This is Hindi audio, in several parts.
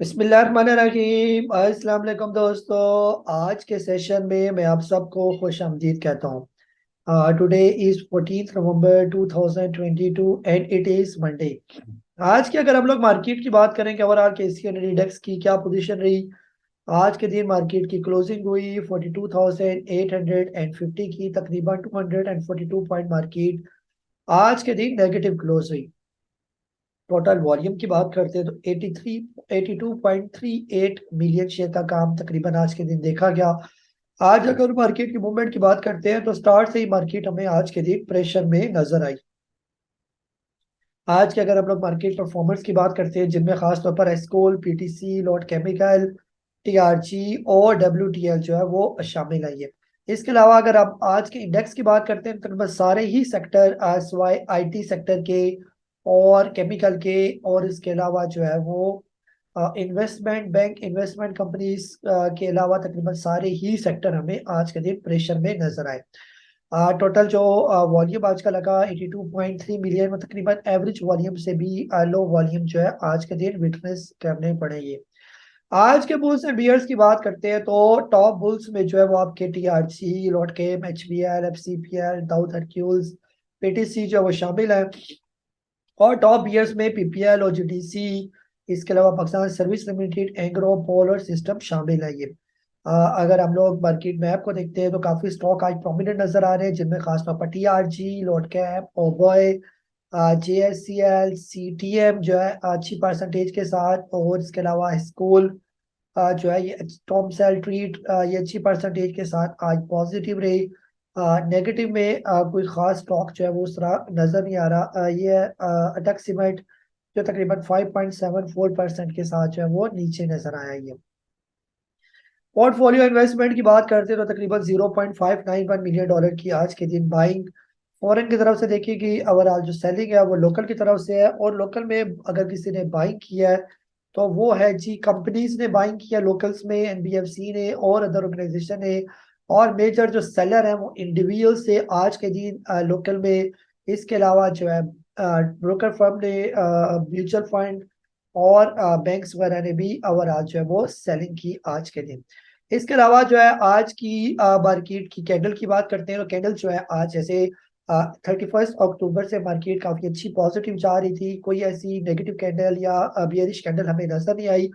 बिस्मिल्लाहिर्रहमानिर्रहीम। अस्सलाम वालेकुम दोस्तों, आज के सेशन में मैं आप सबको खुश आमदीद कहता हूँ। Today is 14 November 2022 and it is Monday. आज की अगर हम लोग मार्केट की बात करें कि ओवरऑल के एशियन इंडेक्स की क्या पोजीशन रही। आज के दिन मार्केट की क्लोजिंग हुई 42,850 की, तकरीबन 242 पॉइंट मार्केट आज के दिन नेगेटिव क्लोज हुई। टोटल वॉल्यूम की बात करते हैं तो 82.38 मिलियन शेयर का काम तकरीबन आज के दिन देखा गया। आज अगर मार्केट की मूवमेंट की बात करते हैं तो स्टार्ट से ही मार्केट हमें आज के दिन प्रेशर में नजर आई। आज के अगर हम लोग मार्केट परफॉर्मेंस की बात करते हैं जिनमें खास तौर पर एस्कोल, पीटीसी, लॉट केमिकल, टीआरजी और डब्ल्यूटीएल जो है वो शामिल आई है। इसके अलावा अगर आप आज के इंडेक्स की बात करते हैं तो तकरीबन सारे ही सेक्टर सिवाय आईटी सेक्टर के और केमिकल के और इसके अलावा जो है वो इन्वेस्टमेंट बैंक, इन्वेस्टमेंट कंपनीज के अलावा तकरीबन सारे ही सेक्टर हमें आज के दिन प्रेशर में नजर आए। टोटल जो वॉल्यूम आज का लगा 82.3 मिलियन में, तकरीबन एवरेज वॉल्यूम से भी लो वॉल्यूम जो है आज के दिन विटनेस करने पड़ेंगे। आज के बुल्स एंड बियर्स की बात करते हैं तो टॉप बुल्स में जो है वो आपके टीआरसी, लॉटकेम, एचबीएल, एफसीपीएल, दाऊद हरक्यूल्स, पीटीसी जो है वो शामिल है। और टॉप बियर्स में पीपीएल और जीडीसी, इसके अलावा Pakistan service limited, Engro, polar system शामिल है ये। अगर हम लोग मार्केट मैप को देखते हैं तो काफी स्टॉक आज प्रोमिनेंट नजर आ रहे हैं जिनमें खास तौर पर टीआरजी, लॉटकैप, ओबॉय, जेएससीएल, सीटीएम जो है अच्छी परसेंटेज के साथ, और इसके अलावा स्कूल जो है ये टॉम सेल ट्रीट ये अच्छी परसेंटेज के साथ आज पॉजिटिव रही। नेगेटिव में कोई खास स्टॉक जो है वो उस तरह नजर नहीं आ रहा। ये अटक सीमेंट जो तकरीबन 5.74% के साथ जो है वो नीचे नजर आया ये। पोर्टफोलियो इन्वेस्टमेंट की बात करते हैं तो तकरीबन $0.591 मिलियन की आज के दिन बाइंग फॉरेन की तरफ से देखी गई। ओवरऑल जो सेलिंग है वो लोकल की तरफ से है, और लोकल में अगर किसी ने बाइंग किया है तो वो है जी कंपनीज ने बाइंग किया लोकल्स में, एनबीएफसी ने और अदर ऑर्गेनाइजेशन ने। और मेजर जो सेलर है वो इंडिविजुअल से आज के दिन लोकल में। इसके अलावा जो है ब्रोकर फर्म ने, म्यूचुअल फंड और बैंक्स वगैरह ने भी ओवरऑल जो है वो सेलिंग की आज के दिन। इसके अलावा जो है आज की मार्केट की कैंडल की बात करते हैं तो कैंडल जो है आज जैसे 31 अक्टूबर से मार्केट काफी अच्छी पॉजिटिव जा रही थी, कोई ऐसी नेगेटिव कैंडल या बियरिश कैंडल हमें नजर नहीं आई।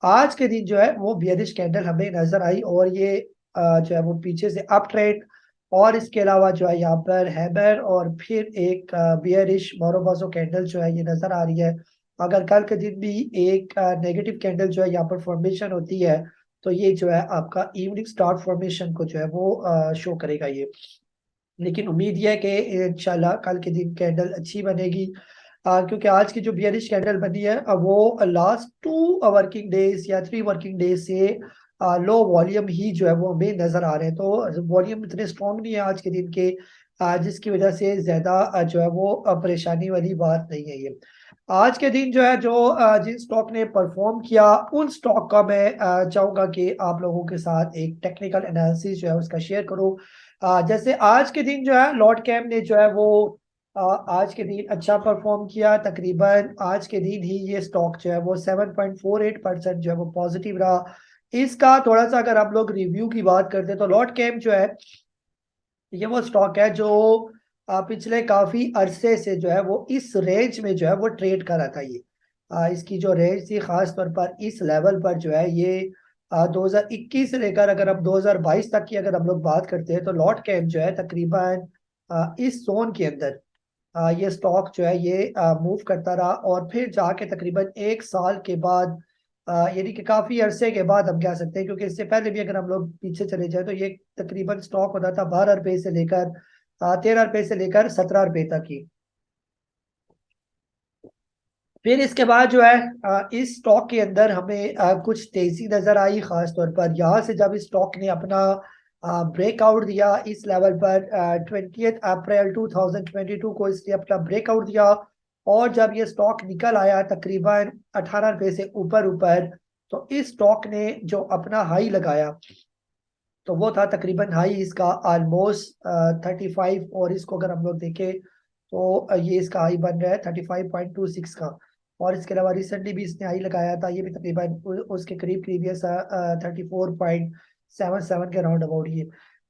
आज के दिन जो है वो बियरिश कैंडल हमें नजर आई, और ये जो है वो पीछे से अप ट्रेंड, और इसके अलावा जो है यहाँ पर हैमर और फिर एक बियरिश मोरोबाजो कैंडल जो है ये नजर आ रही है। अगर कल के दिन भी एक नेगेटिव कैंडल जो है यहाँ पर फॉर्मेशन होती है तो ये जो है आपका इवनिंग स्टार फॉर्मेशन को जो है वो शो करेगा ये। लेकिन उम्मीद यह है कि इंशाल्लाह कल के दिन कैंडल अच्छी बनेगी। क्योंकि आज की जो बियरिश कैंडल बनी है वो लास्ट 2 वर्किंग डेज या 3 वर्किंग डेज से लो वॉल्यूम ही जो है वो हमें नजर आ रहे हैं, तो वॉल्यूम इतने स्ट्रॉन्ग नहीं है आज के दिन के, जिसकी वजह से ज्यादा जो है वो परेशानी वाली बात नहीं है ये। आज के दिन जो है जो जिन स्टॉक ने परफॉर्म किया उन स्टॉक का मैं चाहूंगा कि आप लोगों के साथ एक टेक्निकल एनालिसिस जो है उसका शेयर करूं। जैसे आज के दिन जो है लॉर्ड कैम ने जो है वो आज के दिन अच्छा परफॉर्म किया। तकरीबन आज के दिन ही ये स्टॉक जो है वो 7.48% जो है वो पॉजिटिव रहा। इसका थोड़ा सा अगर आप लोग रिव्यू की बात करते हैं तो लॉर्ड कैम जो है ये वो स्टॉक है जो पिछले काफी अरसे से जो है वो इस रेंज में जो है वो ट्रेड कर रहा था ये। इसकी जो रेंज थी खास तौर पर इस लेवल पर जो है ये 2021 से लेकर अगर हम 2022 तक की अगर हम लोग बात करते हैं तो लॉट कैप जो है तकरीबन इस जोन के अंदर ये स्टॉक जो है ये मूव करता रहा, और फिर जाके तकरीबन 1 साल के बाद यानी कि काफी अरसे के बाद हम कह सकते हैं, क्योंकि इससे पहले भी अगर हम लोग पीछे चले जाए तो ये तकरीबन स्टॉक होता था 12 रुपए से लेकर 13 रुपए से लेकर 17 रुपए तक की। फिर इसके बाद जो है इस स्टॉक के अंदर हमें कुछ तेजी नजर आई, खास तौर पर यहाँ से जब इस स्टॉक ने अपना ब्रेकआउट दिया इस लेवल पर 20 अप्रैल 2022 को इसने अपना ब्रेकआउट दिया। और जब ये स्टॉक निकल आया तकरीबन 18 रुपए से ऊपर ऊपर, तो इस स्टॉक ने जो अपना हाई लगाया तो वो था तकरीबन हाई इसका ऑलमोस्ट 35, और इसको अगर हम लोग देखें तो ये इसका हाई बन रहा है 35.26 का। और इसके अलावा रिसेंटली भी इसने हाई लगाया था, ये भी तकरीबन उसके करीब प्रीवियस 34.77 के राउंड अबाउट ये।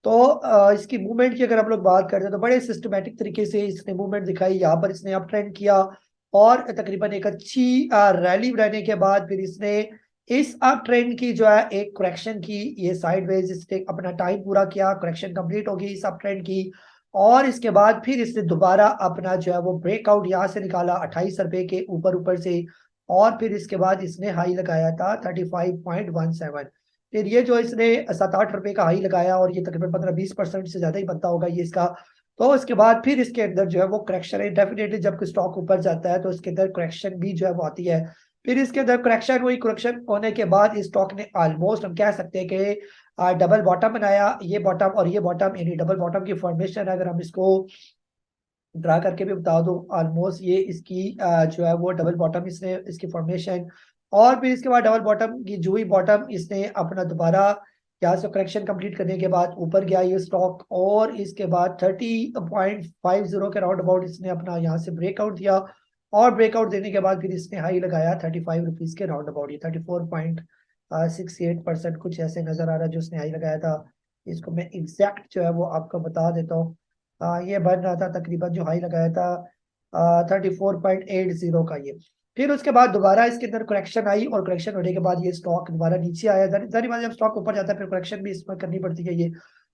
तो इसकी मूवमेंट की अगर हम लोग बात करते हैं तो बड़े सिस्टमेटिक तरीके से इसने मूवमेंट दिखाई। यहाँ पर इसने अप ट्रेंड किया और तकरीबन एक अच्छी रैली बनाने के बाद फिर इसने इस अप ट्रेंड की जो है एक करेक्शन की, ये साइडवेज इसने अपना टाइम पूरा किया, करेक्शन कंप्लीट होगी इस अप ट्रेंड की। और इसके बाद फिर इसने दोबारा अपना जो है वो ब्रेकआउट यहाँ से निकाला 28 रुपए के ऊपर ऊपर से। और फिर इसके बाद इसने हाई लगाया था 35.17। फिर ये जो इसने 7-8 रुपए का हाई लगाया और ये तकरीबन 15-20% से ज्यादा ही बनता होगा ये इसका। तो इसके बाद फिर इसके अंदर जो है वो करेक्शन है, डेफिनेटली जब स्टॉक ऊपर जाता है तो इसके अंदर करेक्शन भी जो है वो आती है। फिर इसके अंदर करेक्शन हुई, करेक्शन होने के बाद इस स्टॉक ने ऑलमोस्ट हम कह सकते हैं कि डबल बॉटम बनाया। ये बॉटम और ये बॉटम यानी डबल बॉटम की फॉर्मेशन, अगर हम इसको ड्रा करके भी बता दो, ऑलमोस्ट ये इसकी जो है वो डबल बॉटम इसने इसकी फॉर्मेशन। और फिर इसके बाद डबल बॉटम की जो ही बॉटम इसने अपना दोबारा यहाँ से करेक्शन कंप्लीट करने के बाद ऊपर गया ये स्टॉक। और इसके बाद 30.50 के राउंड अबाउट इसने अपना यहाँ से ब्रेकआउट दिया। और ब्रेकआउट देने के बाद फिर इसने हाई लगाया 35 रुपीज के राउंड अबाउट, ये 34.68% कुछ ऐसे नजर आ रहा है जो उसने हाई लगाया था। इसको मैं एग्जैक्ट जो है वो आपको बता देता हूँ। ये बन रहा था तकरीबन जो हाई लगाया था 34.80 का ये। फिर उसके बाद दोबारा इसके अंदर करेक्शन आई और करेक्शन होने के बाद ये स्टॉक दोबारा नीचे आया। जारी बात, जब स्टॉक ऊपर जाता है फिर करेक्शन भी इसमें करनी पड़ती है ये।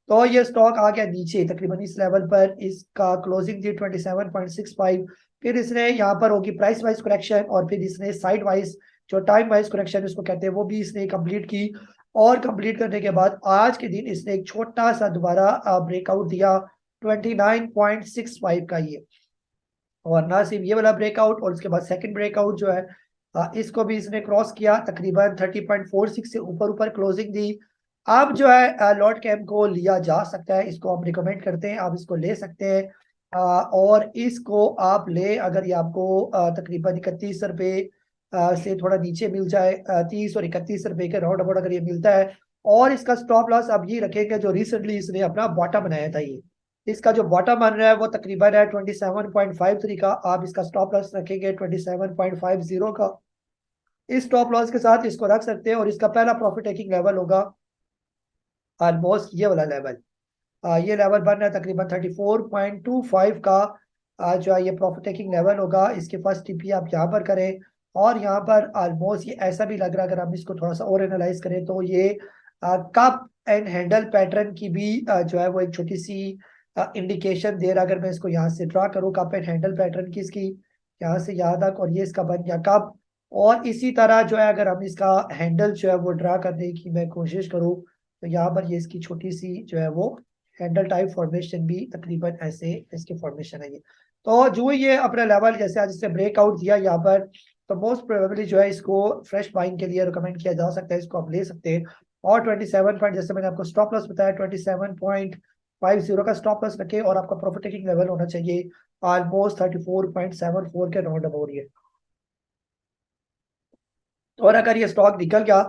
तो ये स्टॉक आ गया नीचे तकरीबन इस लेवल पर, इसका क्लोजिंग थी 27.65। फिर इसने यहाँ पर होगी प्राइस वाइज करेक्शन और फिर इसने साइड वाइज जो टाइम वाइज करेक्शन इसको कहते हैं वो भी इसने कंप्लीट की। और कंप्लीट करने के बाद आज के दिन इसने एक छोटा सा दोबारा ब्रेकआउट दिया 29.65 का ये। और ना सिर्फ ये वाला ब्रेकआउट, और उसके बाद सेकंड ब्रेकआउट जो है इसको भी इसने क्रॉस किया, तकरीबन 30.46 से ऊपर ऊपर क्लोजिंग दी। अब जो है लॉट कैम को लिया जा सकता है, इसको हम रिकमेंड करते हैं, आप इसको ले सकते हैं। और इसको आप ले अगर ये आपको तकरीबन 31 रुपए से थोड़ा नीचे मिल जाए, 30 और 31 रुपए के राउंड अबाउट अगर ये मिलता है। और इसका स्टॉप लॉस आप ये रखेंगे जो रिसेंटली इसने अपना बॉटम बनाया था ये, इसका जो बॉटम बन रहा है वो तकरीबन है 27.53 का। आप इसका स्टॉप लॉस रखेंगे 27.50 का। इस स्टॉप लॉस के साथ इसको रख सकते हैं और इसका पहला प्रॉफिट टेकिंग लेवल होगा ऑलमोस्ट ये वाला लेवल। ये लेवल बन रहा है तकरीबन 34.25 का। जो है ये प्रॉफिट टेकिंग लेवल होगा। इसके फर्स्ट टीपी आप यहाँ पर करें और यहाँ पर ऑलमोस्ट ये ऐसा भी लग रहा है, अगर हम इसको थोड़ा सा और एनालाइज करें तो ये कप एंड हैंडल पैटर्न की भी जो है वो एक छोटी सी इंडिकेशन दे रहा है। अगर मैं इसको यहाँ से ड्रा करूँ कप एंड हैंडल पैटर्न की, इसकी यहाँ से यहाँ तक, और ये इसका बन गया कप। और इसी तरह जो है अगर हम इसका हैंडल जो है वो ड्रा करने की मैं कोशिश करूँ तो यहाँ पर ये इसकी छोटी सी जो है वो हैंडल टाइप फॉर्मेशन भी तकरीबन ऐसे इसकी फॉर्मेशन है ये। तो जो ये अपना लेवल जैसे आज इसने ब्रेकआउट दिया यहाँ पर, तो मोस्ट प्रोबेबली जो है इसको फ्रेश बाइंग के लिए रिकमेंड किया जा सकता है, इसको आप ले सकते हैं। और 27 पॉइंट, जैसे मैंने आपको स्टॉप लॉस बताया 27.50 का स्टॉप लॉस रखे और आपका प्रॉफिट टेकिंग लेवल होना चाहिए ऑलमोस्ट 34.74 के राउंड अबाउट ये। और अगर ये स्टॉक निकल गया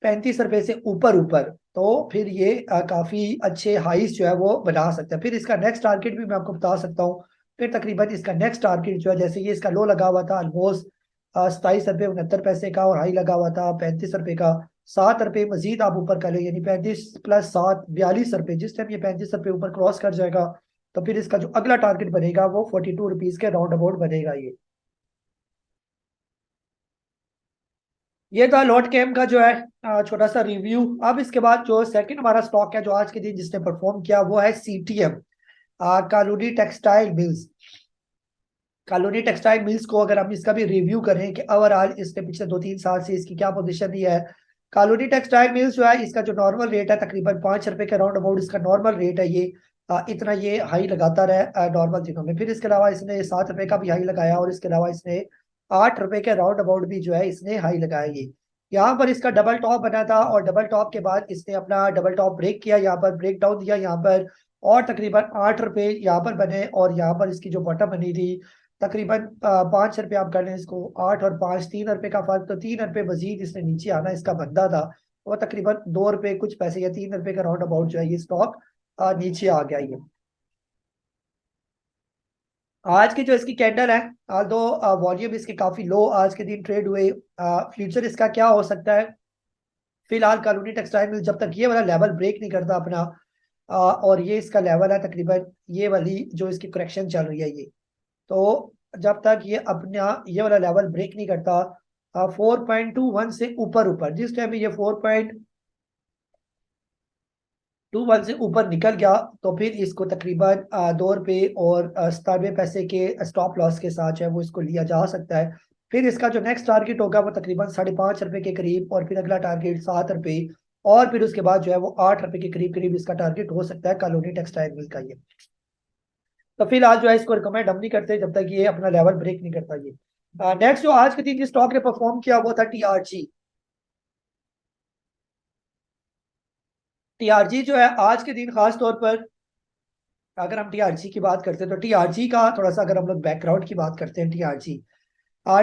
35 रुपए से ऊपर ऊपर तो फिर ये काफी अच्छे हाइस जो है वो बना सकता है। फिर इसका नेक्स्ट टारगेट भी मैं आपको बता सकता हूँ। फिर तकरीबन इसका नेक्स्ट टारगेट जो है, जैसे ये इसका लो लगा हुआ था ऑलमोस्ट 27 रुपये 69 पैसे का और हाई लगा हुआ था 35 रुपए का। 7 रुपए मजीद आप ऊपर कर ले, यानी 35 + 7 42 रुपए। जिस टाइम ये 35 रुपए ऊपर क्रॉस कर जाएगा तो फिर इसका जो अगला टारगेट बनेगा वो 42 रुपीज के राउंड अबाउट बनेगा ये। ये था लॉट कैम का जो है छोटा सा रिव्यू। अब इसके बाद जो सेकंड हमारा स्टॉक है जो आज के दिन जिसने परफॉर्म किया वो है सीटीएम, कालूनी टेक्सटाइल मिल्स। कालोनी टेक्सटाइल मिल्स को अगर हम इसका भी रिव्यू करें कि ओवरऑल इसने पिछले 2-3 साल से इसकी क्या पोजीशन रही है। कालोनी टेक्सटाइल मिल्स जो है इसका जो नॉर्मल रेट है तकरीबन 5 रुपए के राउंड अबाउट इसका नॉर्मल रेट है ये। इतना ये हाई लगाता रहा नॉर्मल दिनों में। फिर इसके अलावा इसने 7 रुपए का भी हाई लगाया और इसके अलावा इसने 8 रुपए के राउंड अबाउट भी जो है इसने हाई लगाया ये। यहाँ पर इसका डबल टॉप बना था और डबल टॉप के बाद इसने अपना डबल टॉप ब्रेक किया, यहाँ पर ब्रेक डाउन दिया यहाँ पर। और तकरीबन 8 रुपए यहाँ पर बने और यहाँ पर इसकी जो बॉटम बनी थी तकरीबन 5 रुपए आप कर लें इसको, 8 और 5 3 रुपए का फर्क, तो 3 रुपए मजीद इसने नीचे आना इसका बनता था। वो तकरीबन 2 रुपए कुछ पैसे या 3 रुपए का राउंड अबाउट जो है ये स्टॉक नीचे आ गया ये। आज की जो इसकी कैंडल है, दो वॉल्यूम इसके काफी लो आज के दिन ट्रेड हुए। फ्यूचर इसका क्या हो सकता है? फिलहाल कॉलोनी टेक्सटाइल मिल जब तक ये वाला लेवल ब्रेक नहीं करता अपना, और ये इसका लेवल है तकरीबन ये वाली जो इसकी करेक्शन चल रही है ये, तो जब तक ये अपना ये वाला लेवल ब्रेक नहीं करता 4.21 से ऊपर ऊपर, जिस टाइम ये 4.21 से ऊपर निकल गया, तो फिर इसको तकरीबन 2 रुपये और 97 पैसे के स्टॉप लॉस के साथ जो है वो इसको लिया जा सकता है। फिर इसका जो नेक्स्ट टारगेट होगा वो तकरीबन 5.5 रुपये के करीब, और फिर अगला टारगेट 7 रुपये, और फिर उसके बाद जो है वो 8 रुपये के करीब करीब इसका टारगेट हो सकता है कॉलोनी टेक्सटाइल मिल का ये। तो फिलहाल जो है इसको रिकमेंड हम नहीं करते जब तक ये अपना लेवल ब्रेक नहीं करता ये। नेक्स्ट जो आज के दिन जिस स्टॉक ने परफॉर्म किया वो था टीआरजी। टीआरजी जो है आज के दिन खास तौर पर, अगर हम टीआरजी की बात करते हैं तो टीआरजी का थोड़ा सा अगर हम लोग बैकग्राउंड की बात करते हैं, टीआरजी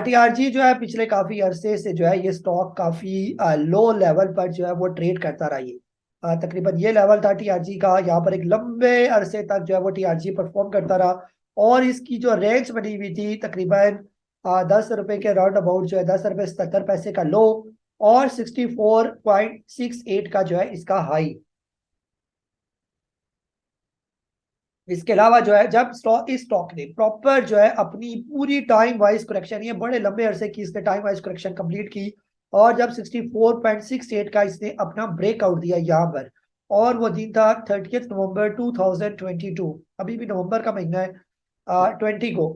टीआरजी जो है पिछले काफी अरसे से जो है ये स्टॉक काफी लो लेवल पर जो है वो ट्रेड करता रहा ये। तकरीबन ये लेवल था टीआरजी का, यहाँ पर एक लंबे अरसे तक जो है वो टीआरजी परफॉर्म करता रहा, और इसकी जो रेंज बनी हुई थी तकरीबन 10 रुपए के राउंड अबाउट जो है 10 रुपए 77 पैसे का लो, और 64.68 का जो है इसका हाई। इसके अलावा जो है जब स्टॉक इस स्टॉक ने प्रॉपर जो है अपनी पूरी टाइम वाइज करेक्शन, ये बड़े लंबे अरसे की इसने टाइम वाइज करेक्शन कंप्लीट की, और जब 64.68 का इसने अपना ब्रेकआउट दिया यहाँ पर, और वो दिन था 30 नवंबर 2022, अभी भी नवंबर का महीना है 20 को,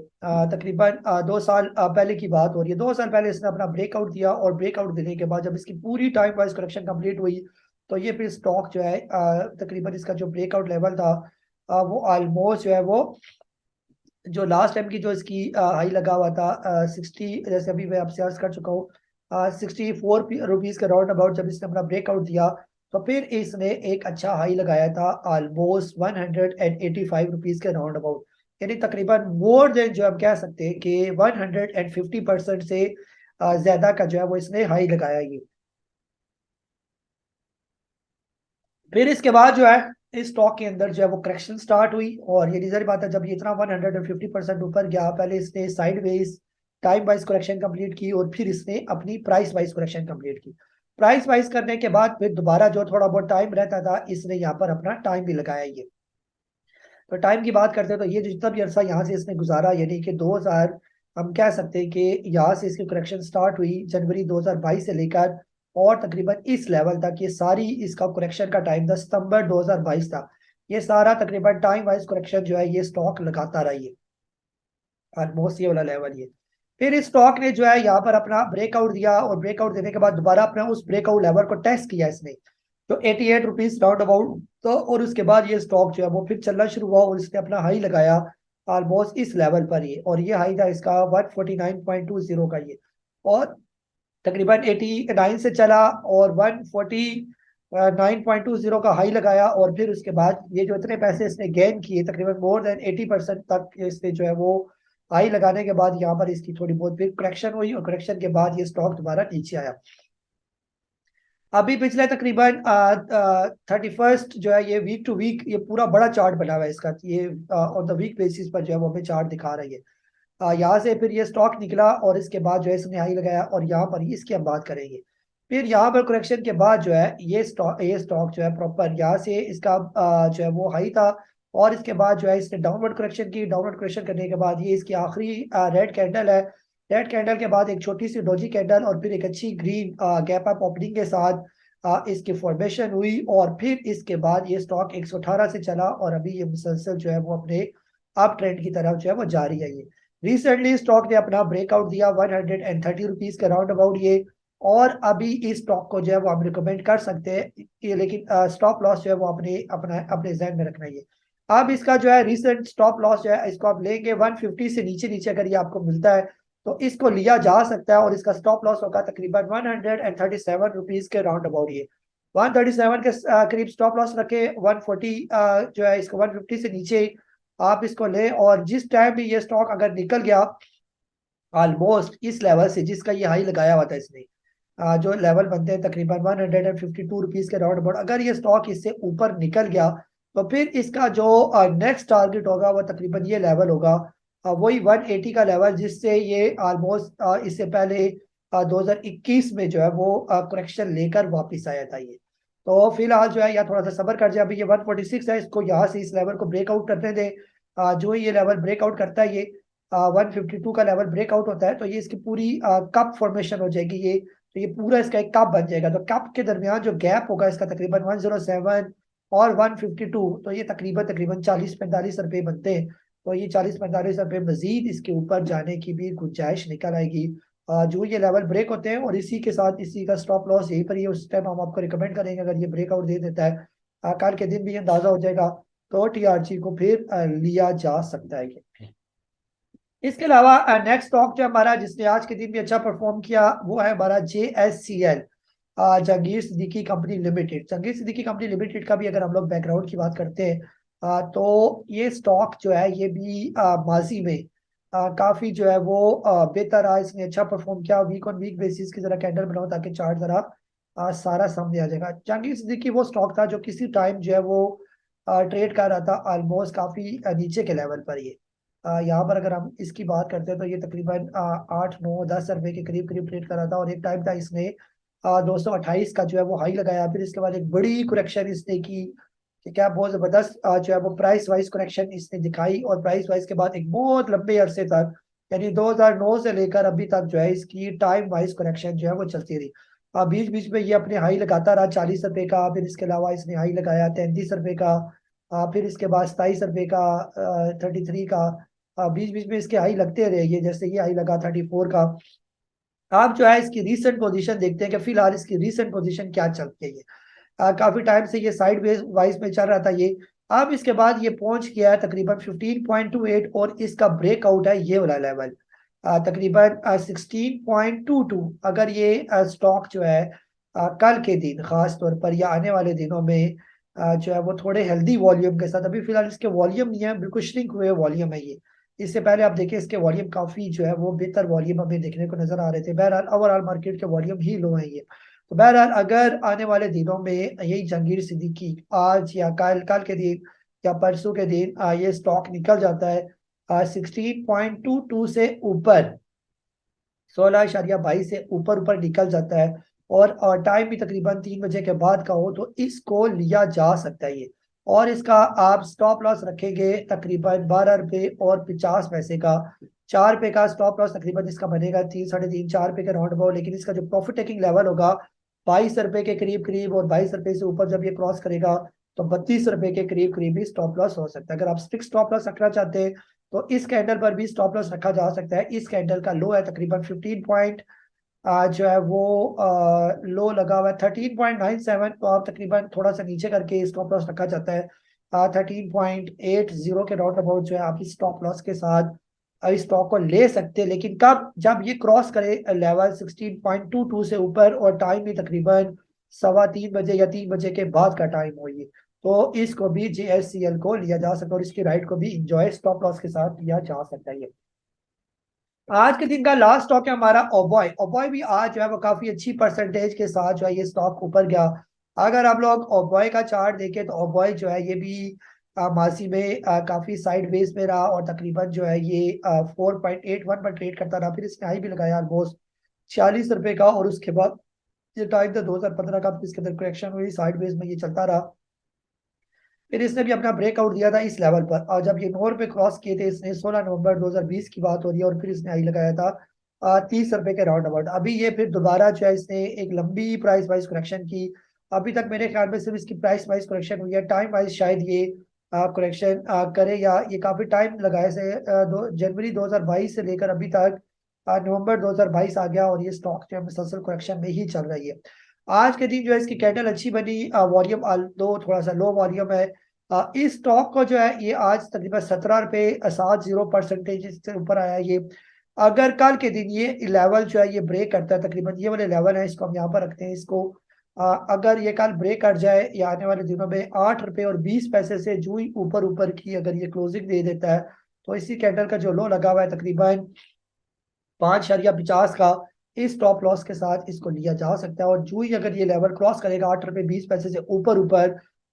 तकरीबन 2 साल पहले की बात हो रही है। 2 साल पहले इसने अपना ब्रेकआउट दिया, और ब्रेकआउट देने के बाद जब इसकी पूरी टाइम वाइज करेक्शन कंप्लीट हुई, तो ये फिर स्टॉक जो है तकरीबन इसका जो ब्रेकआउट लेवल था वो ऑलमोस्ट जो है वो जो लास्ट टाइम की जो इसकी हाई लगा हुआ था 60, जैसे अभी मैं आपसे अर्ज कर चुका हूँ 64 रुपीज के राउंड अबाउट, जब इसने अपना ब्रेकआउट दिया तो फिर इसने एक अच्छा हाई लगाया था ऑलमोस्ट 185 रुपीज के राउंड अबाउट, यानी तकरीबन मोर देन जो हम कह सकते हैं कि 150% से ज्यादा का जो है वो इसने हाई लगाया ये। फिर इसके बाद जो है इस स्टॉक के अंदर जो है वो करेक्शन स्टार्ट हुई, और ये जाहिर बात है जब ये इतना 150% ऊपर गया, पहले इसने sideways time wise correction complete की, और फिर इसने अपनी प्राइस वाइज करेक्शन कंप्लीट की। प्राइस वाइज करने के बाद फिर दोबारा जो थोड़ा बहुत टाइम रहता था इसने यहाँ पर अपना टाइम भी लगाया ये। तो टाइम की बात करते हैं तो ये जो जितना भी अरसा यहाँ से इसने गुजारा, यानी कि 2000, हम कह सकते हैं कि यहाँ से इसकी करेक्शन स्टार्ट हुई जनवरी 2022 से लेकर, और तकरीबन इस लेवल तक ये सारी इसका करेक्शन का टाइम था सितंबर 2022 था। ये सारा तकरीबन टाइम वाइज करेक्शन जो है ये स्टॉक लगाता रहा ये, ऑलमोस्ट ये वाला लेवल ये। फिर इस स्टॉक ने जो है यहाँ पर अपना ब्रेकआउट दिया, और ब्रेकआउट देने के बाद दोबारा अपना उस ब्रेकआउट लेवल को टेस्ट किया इसने, तो 88 रुपीज राउंड अबाउट, तो और उसके बाद ये स्टॉक जो है वो फिर चलना शुरू हुआ, और इसने अपना हाई लगाया ऑलमोस्ट इस लेवल पर ये, और ये हाई था इसका 149.20 का ये, और तकरीबन 89 से चला, और 149.20 का हाई लगाया, और फिर उसके बाद ये जो इतने पैसे इसने गेन किए तकरीबन मोर देन 80% तक इसने जो है वो हाई लगाने के बाद यहाँ पर इसकी थोड़ी बहुत फिर करेक्शन हुई, और करेक्शन के बाद ये स्टॉक दोबारा नीचे आया। अभी पिछले तकरीबन 31st जो है ये वीक टू वीक ये पूरा बड़ा चार्ट बना हुआ है इसका, ये ऑन द वीक बेसिस पर जो है वो हमें चार्ट दिखा रही है। यहाँ से फिर ये स्टॉक निकला, और इसके बाद जो है इसने हाई लगाया, और यहाँ पर ही इसकी हम बात करेंगे। फिर यहाँ पर करेक्शन के बाद जो है ये स्टॉक जो है प्रॉपर यहाँ से इसका जो है वो हाई था, और इसके बाद जो है इसने डाउनवर्ड करेक्शन की, डाउनवर्ड करेक्शन करने के बाद ये इसकी आखिरी रेड कैंडल है। रेड कैंडल के बाद एक छोटी सी डोजी कैंडल, और फिर एक अच्छी ग्रीन गैप अप ओपनिंग के साथ इसकी फॉर्मेशन हुई, और फिर इसके बाद ये स्टॉक 118 से चला, और अभी ये मुसलसल जो है वो अपने अप ट्रेंड की तरफ जो है वो जारी है ये। रिसेंटली स्टॉक ने अपना ब्रेकआउट दिया 130 रुपीज के राउंड अबाउट ये, और अभी इस स्टॉक को जो है वो हम रिकमेंड कर सकते हैं ये, लेकिन स्टॉप लॉस जो है वो अपने अपना अपने जहन में रखना है। अब इसका जो है रिसेंट स्टॉप लॉस जो है इसको आप लेंगे 150 से नीचे नीचे अगर ये आपको मिलता है तो इसको लिया जा सकता है, और इसका स्टॉप लॉस होगा तकरीबन 137 रुपीज के राउंड अबाउट ये। 137 के करीब स्टॉप लॉस रखे, 140 जो है इसको 150 से नीचे आप इसको लें, और जिस टाइम भी ये स्टॉक अगर निकल गया ऑलमोस्ट इस लेवल से जिसका ये हाई लगाया हुआ था इसने, जो लेवल बनते हैं तकरीबन 152 रुपीज के राउंड अबाउट, अगर ये स्टॉक इससे ऊपर निकल गया तो फिर इसका जो नेक्स्ट टारगेट होगा वो तकरीबन ये लेवल होगा वही 180 का लेवल जिससे ये ऑलमोस्ट इससे पहले 2021 में जो है वो करेक्शन लेकर वापस आया था ये। तो फिलहाल जो है या थोड़ा सा सब्र कर जाए, अभी ये 146 है, इसको यहाँ से इस लेवल को ब्रेकआउट करने दें। जो ही ये लेवल ब्रेकआउट करता है, ये 152 का लेवल ब्रेकआउट होता है, तो ये इसकी पूरी कप फॉर्मेशन हो जाएगी ये। तो ये पूरा इसका एक कप बन जाएगा। तो कप के दरमियान जो गैप होगा इसका तकरीबन 107 और 152, तो ये तकरीबन तकरीबन 40-45 रुपए बनते हैं। तो ये 40-45 रुपए मजीद इसके ऊपर जाने की भी गुंजाइश निकल आएगी। जो ये लेवल ब्रेक होते हैं, और इसी के साथ इसी का स्टॉप लॉस यही पर ही उस टाइम हम आपको रिकमेंड करेंगे। अगर ये ब्रेकआउट दे देता है कल के दिन भी अंदाजा हो जाएगा, तो टीआरजी को फिर लिया जा सकता है ये। इसके अलावा नेक्स्ट स्टॉक जो हमारा जिसने आज के दिन भी अच्छा परफॉर्म किया वो है हमारा JSCL, Jahangir Siddiqui company limited. Jahangir Siddiqui company limited का भी अगर हम लोग बैकग्राउंड की बात करते हैं, तो ये स्टॉक जो है ये भी माजी में काफी जो है वो बेहतर रहा। इसने अच्छा परफॉर्म किया। वीक ऑन वीक बेसिस की जरा कैंडल बनाओ ताकि चार्ट जरा सारा सामने आ जाएगा। जहांगीर सिद्दीकी वो स्टॉक था जो किसी टाइम जो है वो ट्रेड कर रहा था ऑलमोस्ट काफी नीचे के लेवल पर ये। यहाँ पर अगर हम इसकी बात करते हैं तो ये तकरीबन 8-9-10 रुपए के करीब करीब ट्रेड कर रहा था, और एक टाइम था इसने 228 का जो है वो हाई लगाया। फिर इसके बाद एक बड़ी करेक्शन इसने की कि क्या बहुत जबरदस्त जो है वो प्राइस वाइज करेक्शन इसने दिखाई, और प्राइस वाइज के बाद एक बहुत लंबे अरसे तक यानी 2009 से लेकर अभी तक जो है इसकी टाइम वाइज करेक्शन जो है वो चलती रही। बीच बीच में ये अपने हाई लगाता रहा 40 रुपए का, फिर इसके अलावा इसने हाई लगाया 33 रुपए का, फिर इसके बाद 27 रुपए का, 33 का, बीच बीच में इसके हाई लगते रहे। ये जैसे ये हाई लगा 34 का। आप जो है इसकी रीसेंट पोजीशन देखते हैं कि फिलहाल इसकी रीसेंट पोजीशन क्या चलती है ये। काफी टाइम से ये साइड वाइज में चल रहा था ये। अब इसके बाद ये पहुंच गया है तकरीबन 15.28, और इसका ब्रेकआउट है ये वाला लेवल तकरीबन 16.22। अगर ये स्टॉक जो है कल के दिन खास तौर पर या आने वाले दिनों में जो है वो थोड़े हेल्दी वॉल्यूम के साथ, अभी फिलहाल इसके वॉल्यूम नहीं है, बिल्कुल श्रिंक हुए वॉल्यूम है ये। इससे पहले आप देखिए इसके वॉल्यूम काफी जो है वो बेहतर वॉल्यूम हमें देखने को नजर आ रहे थे। बहरहाल ओवरऑल मार्केट के वॉल्यूम ही लो है ये। तो बहरहाल अगर आने वाले दिनों में यही जहांगीर सिद्दीकी आज या कल कल के दिन या परसों के दिन ये स्टॉक निकल जाता है 16.22 से ऊपर, 16.22 से ऊपर ऊपर निकल जाता है, और टाइम भी तकरीबन 3 बजे के बाद का हो, तो इसको लिया जा सकता है ये। और इसका आप स्टॉप लॉस रखेंगे तकरीबन 12 रुपए और 50 पैसे का। 4 रुपए का स्टॉप लॉस तकरीबन इसका बनेगा 3, 3.5, 4 रुपए के राउंड अबाउट। लेकिन इसका जो प्रॉफिट टेकिंग लेवल होगा 22 रुपए के करीब करीब, और 22 रुपए से ऊपर जब ये क्रॉस करेगा तो 32 रुपए के करीब करीब भी स्टॉप लॉस हो सकता है। अगर आप स्ट्रिक्ट स्टॉप लॉस रखना चाहते हैं तो इस कैंडल पर भी स्टॉप लॉस रखा जा सकता है। इस कैंडल का लो है तकरीबन 15 पॉइंट जो है वो लो लगा हुआ है 13.97, तो आप तकरीबन थोड़ा सा नीचे करके स्टॉप लॉस रखा जाता है 13.80 के राउंड अबाउट जो है आप इस स्टॉप लॉस के साथ इस स्टॉक को ले सकते हैं। लेकिन कब, जब ये क्रॉस करे लेवल 16.22 से ऊपर, और टाइम भी तकरीबन 2:15 या 3 बजे के बाद का टाइम हो ये, तो इसको भी JSCL को लिया जा सकता है, और इसकी राइट को भी इंजॉय स्टॉप लॉस के साथ लिया जा सकता है ये। आज के दिन का लास्ट स्टॉक है हमारा ओबॉय। ओबॉय भी आज जो है वो काफी अच्छी परसेंटेज के साथ जो है ये स्टॉक ऊपर गया। अगर आप लोग ओबॉय का चार्ट देखें तो ओबॉय जो है ये भी मासी में काफी साइड बेस में रहा, और तकरीबन जो है ये 4.81 पर ट्रेड करता रहा। फिर इसने हाई भी लगाया ऑलमोस्ट 46 रुपए का, और उसके बाद ये टाइम था 2015 का, फिर इसके अंदर करेक्शन हुई, साइड बेस में ये चलता रहा। फिर इसने भी अपना ब्रेकआउट दिया था इस लेवल पर, और जब ये 9 रुपए क्रॉस किए थे इसने, 16 नवंबर 2020 की बात हो रही है, और फिर इसने हाई लगाया था 30 रुपए के राउंड अबाउट। अभी ये फिर दोबारा जो है इसने एक लंबी प्राइस वाइज करेक्शन की। अभी तक मेरे ख्याल में सिर्फ इसकी प्राइस वाइज करेक्शन हुई है, टाइम वाइज शायद ये करेक्शन करे, या ये काफी टाइम लगाए से जनवरी 2022 से लेकर अभी तक नवंबर 2022 आ गया, और ये स्टॉक जो है मुसलसल करेक्शन में ही चल रही है। आज के दिन जो है इसकी कैंडल अच्छी बनी, वॉल्यूम दो थोड़ा सा लो वॉल्यूम है। इस स्टॉक को जो है ये आज तकरीबन 17 रुपए 70 से ऊपर आया ये। अगर कल के दिन ये लेवल जो है ये ब्रेक करता है, तकरीबन ये वाले लेवल है, इसको हम यहाँ पर रखते हैं इसको। अगर ये कल ब्रेक कर जाए या आने वाले दिनों में 8 रुपए और 20 पैसे से जो ही ऊपर ऊपर की अगर ये क्लोजिंग दे देता है, तो इसी कैंडल का जो लो लगा हुआ है तकरीबन 5.50 का, इस स्टॉप लॉस के साथ इसको लिया जा सकता है। और जो ही अगर ये लेवल क्रॉस करेगा 8 रुपए 20 पैसे से ऊपर ऊपर,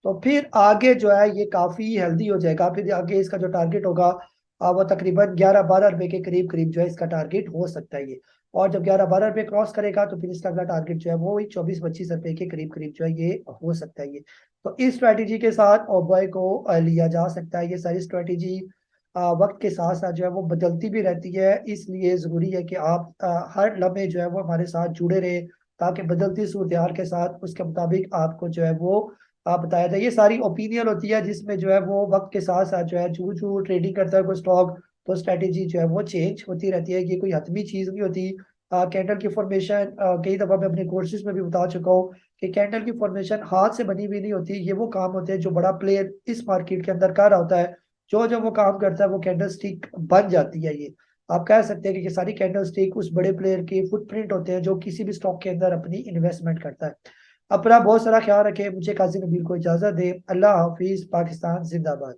तो फिर आगे जो है ये काफी हेल्दी हो जाएगा। फिर आगे इसका जो टारगेट होगा वो तकरीबन 11-12 रुपए के करीब करीब जो है इसका टारगेट हो सकता है ये। और जब 11-12 रुपए क्रॉस करेगा तो फिर इसका अगला टारगेट जो है वो वही 24-25 रुपए के करीब करीब जो है ये हो सकता है ये। तो इस स्ट्रैटेजी के साथ ओबॉय को लिया जा सकता है। ये सारी स्ट्रैटेजी वक्त के साथ साथ जो है वो बदलती भी रहती है, इसलिए जरूरी है कि आप हर लम्हे जो है वो हमारे साथ जुड़े रहे, ताकि बदलती सूरत हाल के साथ उसके मुताबिक आपको जो है वो बताया जाए। ये सारी ओपिनियन होती है जिसमें जो है वो वक्त के साथ साथ जो है जू जू ट्रेडिंग करता है कोई स्टॉक, तो स्ट्रेटेजी जो है वो चेंज होती रहती है। ये कोई हतमी चीज नहीं होती। कैंडल की फॉर्मेशन कई दफा मैं अपने कोर्सेज में भी बता चुका हूँ कि कैंडल की फॉर्मेशन हाथ से बनी हुई नहीं होती। ये वो काम होते हैं जो बड़ा प्लेयर इस मार्केट के अंदर कर रहा होता है। जो जो वो काम करता है वो कैंडल स्टिक बन जाती है ये। आप कह सकते हैं कि ये सारी कैंडल स्टिक उस बड़े प्लेयर के फुटप्रिंट होते हैं जो किसी भी स्टॉक के अंदर अपनी इन्वेस्टमेंट करता है। अपना बहुत सारा ख्याल रखें। मुझे काजी नबील को इजाजत दे। अल्लाह हाफिज। पाकिस्तान जिंदाबाद।